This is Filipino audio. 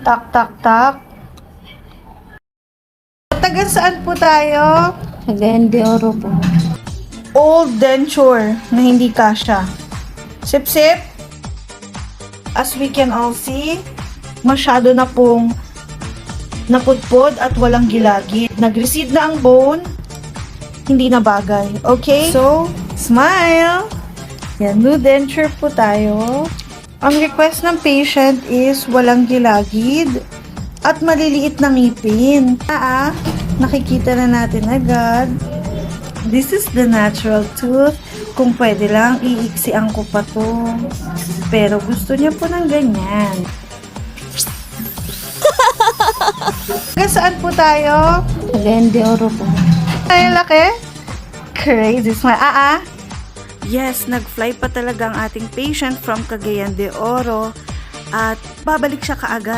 Tak, tak, tak. Taga saan po tayo? Cagayan de Oro po. Old denture na hindi kasha. Sip, sip. As we can all see, masyado na pong napudpod at walang gilagid. Nag-recede na ang bone, hindi na bagay. Okay? So, smile! Yan, new denture po tayo. Ang request ng patient is walang gilagid at maliliit na ngipin. Nakikita na natin agad. This is the natural tooth. Kung pwede lang, iiksian ko pa to. Pero gusto niya po ng ganyan. Saan po tayo? Cagayan de Oro po. Ay, laki. Crazy smile. Yes, nag-fly pa talaga ang ating patient from Cagayan de Oro at babalik siya kaagad.